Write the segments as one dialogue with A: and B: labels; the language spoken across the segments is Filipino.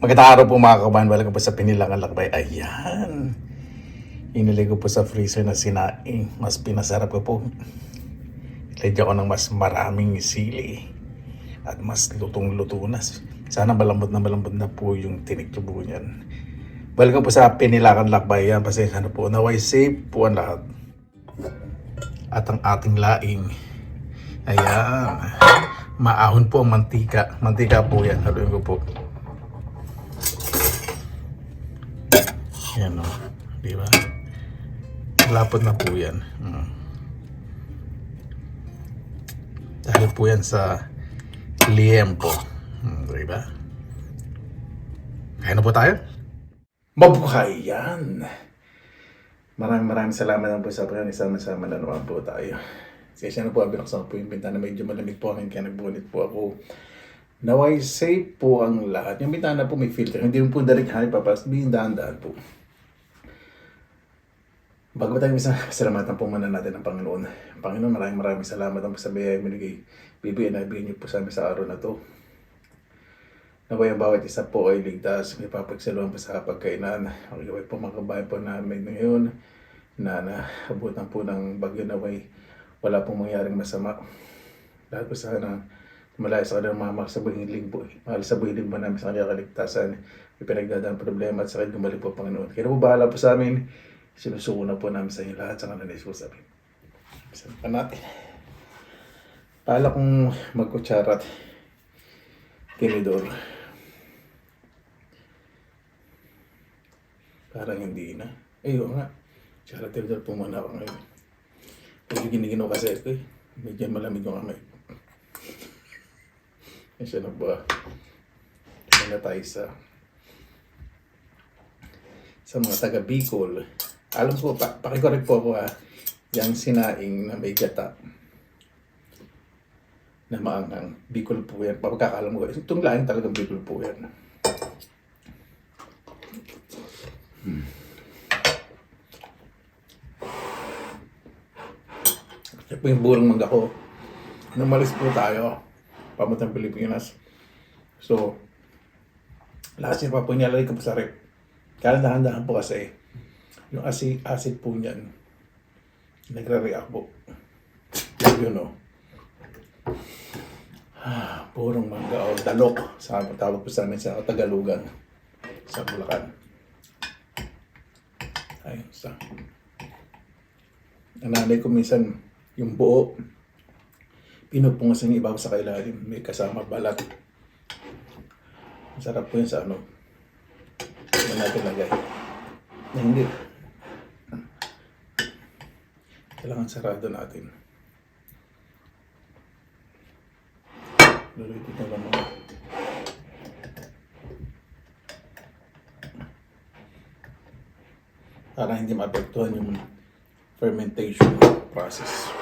A: Magandang araw po mga kabayan. Welcome po sa Pinilangan Lakbay. Ayan. Inilagay ko po sa freezer na sinaing. Mas pinasarap ko po. Ilagyan ko ng mas maraming sili. At mas lutong-luto na. Sana malambot na po yung tinik tubo niyan. Welcome po sa Pinilangan Lakbay. Ayan. Pasensya na po. Naway safe po ang lahat. At ang ating laing. Ayan. Maahon po ang mantika. Mantika po yan. Haluin ko po. Yan o, di ba? Lapot na po yan. Dahil po yan sa liempo. Di ba? Kaya na po tayo? Mabuhay yan! Maraming salamat na po sa pagkakas. Sama-sama na naman po tayo. Kasi na po, binuksan po yung bintana. Medyo malamig po akin kaya nagbunit po ako. Naway safe po ang lahat. Yung bintana po may filter. Hindi po direct-hali papas. Dahan-dahan po. Bago tayo salamatan po muna natin ang Panginoon. Panginoon, maraming salamat ang sa biyaya binigay. Bibigyan niyo po sa amin sa araw na to. Naway ang bawat isa po ay ligtas. May papagsaluhan po sa pagkainan. Ang gawin po mga kabayan po namin ngayon na naabutan po ng bagyo naway wala pong mangyaring masama. Lahat po sana malaya sa kanilang mga sa buhiling po. Mahal sa buhiling po namin sa kanilang kaligtasan. May pinagdadaan problema at sakit gumalik po Panginoon. Kaya po bahala po sa amin. Sinusuko na po namin sa inyo lahat sa kanila po sabi. Saan pa natin? Pala kong magkutsara at tinidor. Parang hindi na. Ayun nga. Tsara tinidor po muna ako ngayon. Medyo giniginaw kasi ito eh. Medyo malamig yung kamay. Kasi na ba? Ano tayo sa mga taga Bicol. Alam ko, pakicorrect po ako yung sinaing na may gata na maangang. Bicol po yan. Pagkakalam ko, itong laing talagang Bicol po yan. Ito po yung burong mangga ko. Numalis po tayo pamuntang Pilipinas. So, lahat siya pa po nilalagay ko po sa rep. Kaya dahan-dahan po kasi yung acid po niyan nagre-react po. Yun o. Purong mangga o dalok. Tawag po sa amin sa Tagalugan. Sa Bulacan. Ayun sa. Ang nanay ko minsan yung buo pinupungasan yung ibabaw sa kailalim. May kasama balat. Masarap po yun sa ano. Ano natin lagay. Na hindi. Kailangan sarado natin. Lulutin na lang mga. Para hindi maapektuhan yung fermentation process.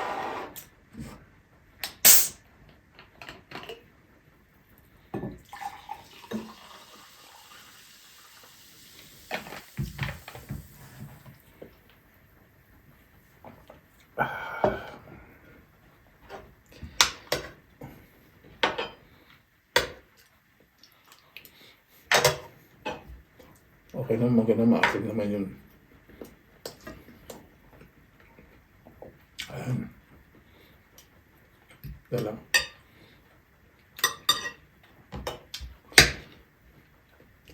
A: Okay naman, maganda maasig naman yun. Ayan. Ito lang.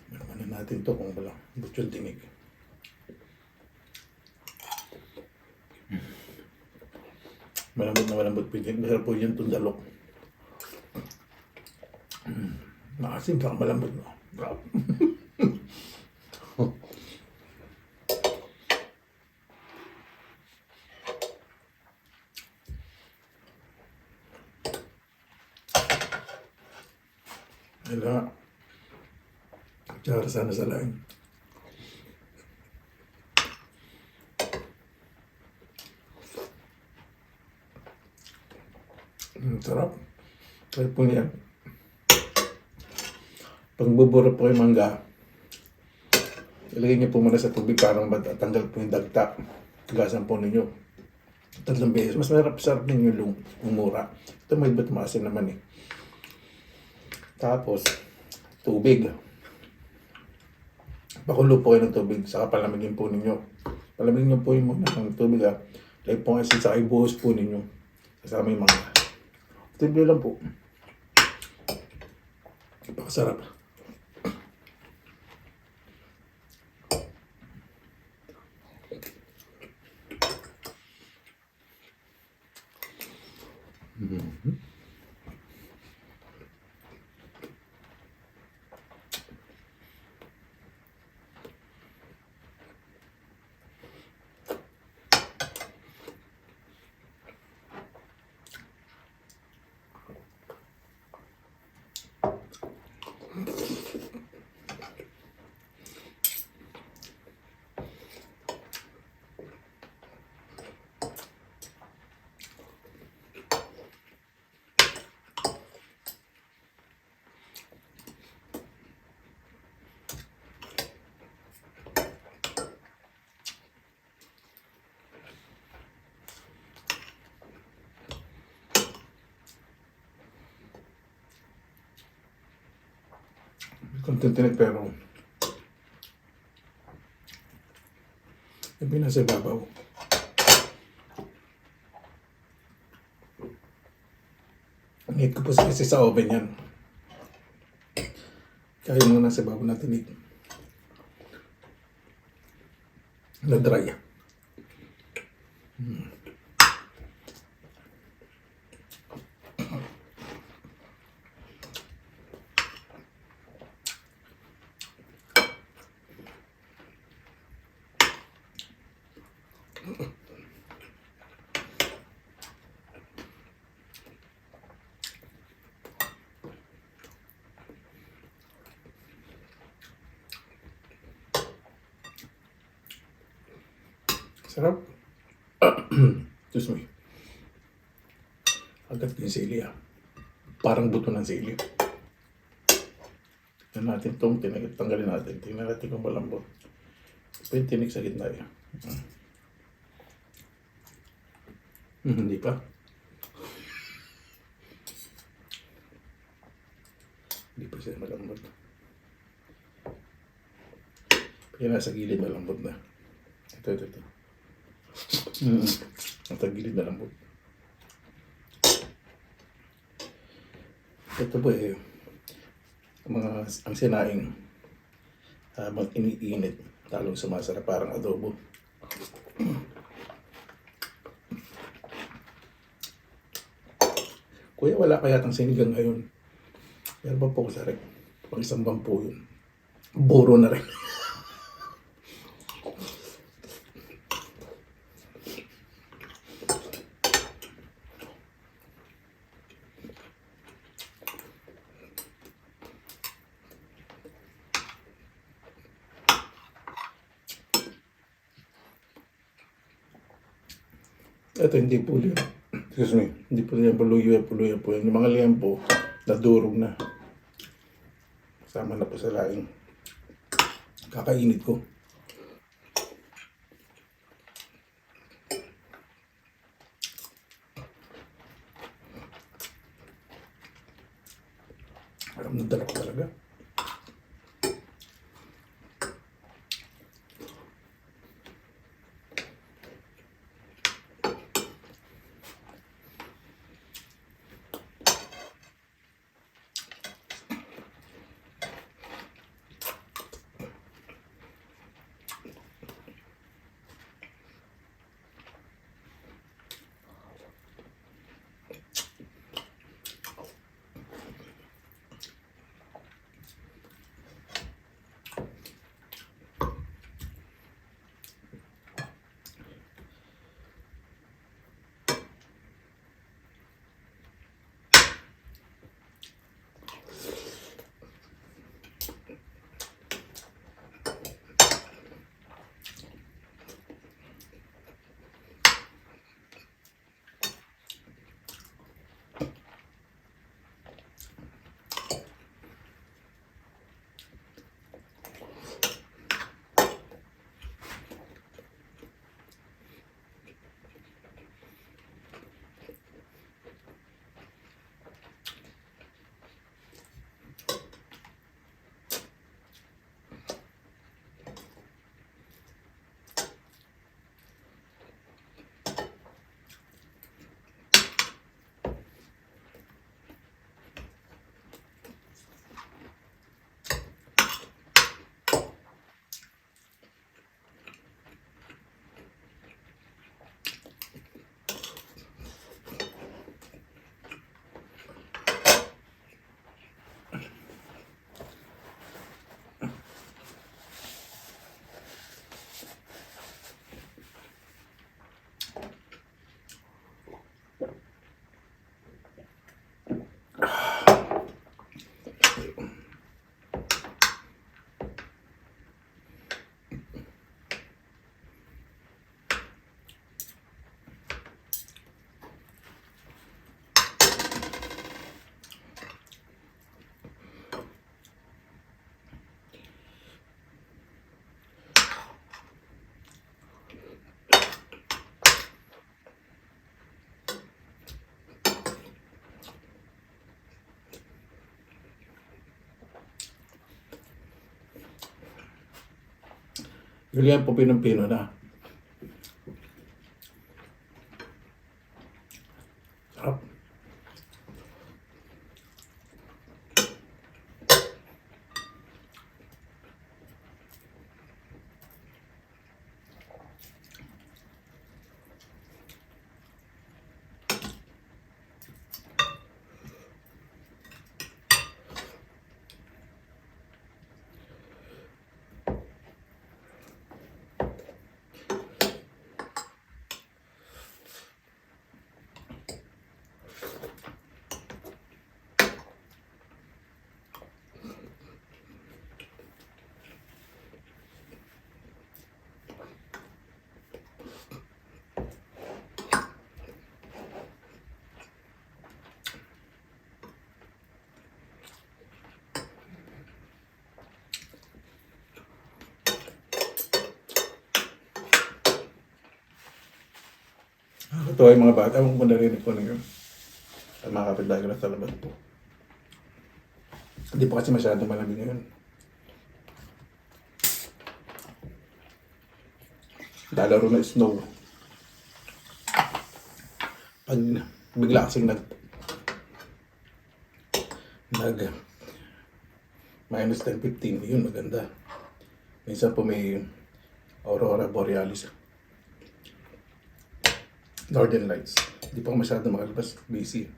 A: Naman na natin ito kung walang butyon tinig. Malambot po yun. Masarap po yun itong dalok. Nakasim, saka malambot. Bravo. Hala. Tsara sana sa lain. Sarap. Kaya po niya. Pag bubura po yung mangga, ilagay niyo po muna sa tubig para matanggal po yung dagta. Tugasan po ninyo. 3 beses. Mas sarap din yung umura. Ito may ba't maasim naman eh. Tapos, tubig. Pakulo po kayo ng tubig, saka palamigin po ninyo. Palamigin nyo po yung muna ng tubig ha. Like po kasi saka ibuhos po ninyo. Kasama yung mga tubig lang po. Napakasarap. Mm-hmm. Konting tinik pero yung pinasa babaw. Init ko po kasi sa oven yan. Kaya mo na sa babaw na tinik. Na dry. Sarap. Excuse me. Agad yung sili ah. Parang buto ng sili. Tignan natin itong tanggalin natin. Tingnan natin kung malambot. Pwede tinik sa gitna yan. Hindi pa. Hindi pa siya malambot. Kaya nasa gilid malambot na. Ito. Nasa gilid malambot. Ito po ang sinaing habang iniinit, talong sumasarap parang adobo. Kuya, wala kaya tang sinigang ngayon? Meron pa po ko sa rin. Pang isang bampo yun. Buro na rin. Ito hindi po yan. Excuse me. Hindi po yan puluyo po yan. Yung mga liempo, nadurog na. Kasama na po sa laing. Kakainit ko. Alam na dala ko talaga. Julian po pinong-pino na. Sarap. Ito ay mga bata, kung narinig ko ninyo. At mga kapitbahay ko na sa labas po. Hindi pa kasi masyadong malamig ngayon. Lalaro na snow. Pag bigla kasing nag minus 10, 15, yun maganda. Minsan po may aurora borealis. Northern Lights. Hindi pa ako masyadong makalabas. Busy.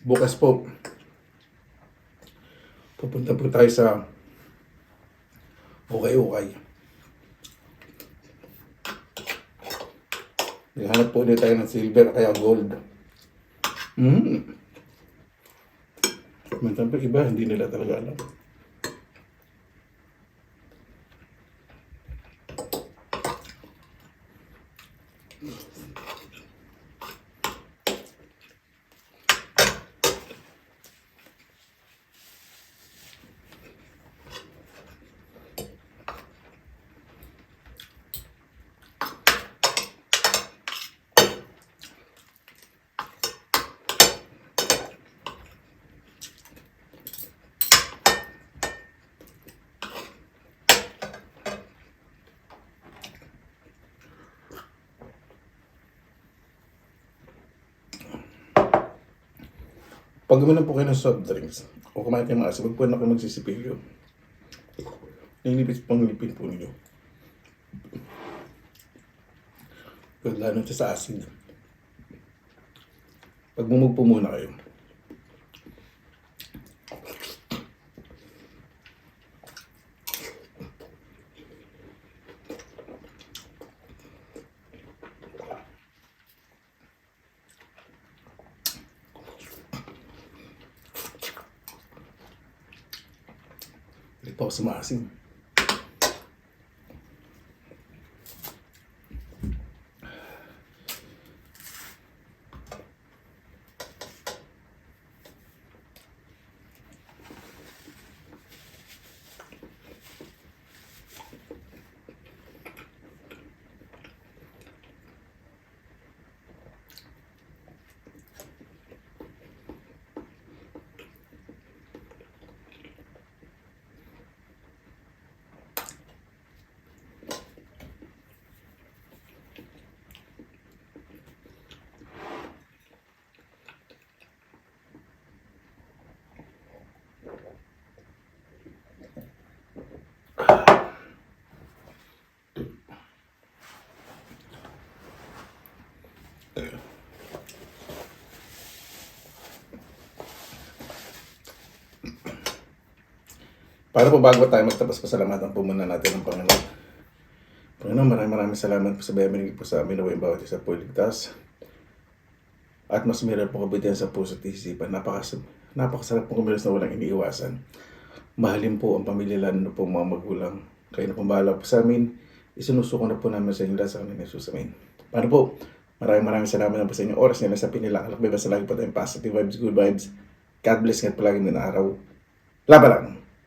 A: Bukas po, pupunta po tayo sa Ukay-Ukay. Naghanap po ulit tayo ng silver kaya gold. Minsan pa iba, hindi nila talaga alam. Pag uminom po kayo ng soft drinks, o kumain kayo ng asin, huwag po na kayo magsisipilyo. Nainipis pang lipin po ninyo. Pag lalo sa asin. Pagmumog po muna kayo. Ito ako sumasin. Para po bago tayo magtapos, pasalamatan po muna natin ang Panginoon. Panginoon, maraming salamat po sa bayaminin po sa amin na yung bawat isa po ligtas. At mas meron po kabutihan sa puso at isipan. Napakasarap po kumilos na walang iniiwasan. Mahalin po ang pamilya, lalo na po mga magulang. Kayo na pumbahala po sa amin. Isinusuko na po namin sa inyo lahat sa kanila Jesus, amin. Para po, maraming salamat na po sa inyong oras nila sa pinilang. Alak, basta lagi po tayong positive vibes, good vibes. God bless nga't palagi ng araw. Laban lang!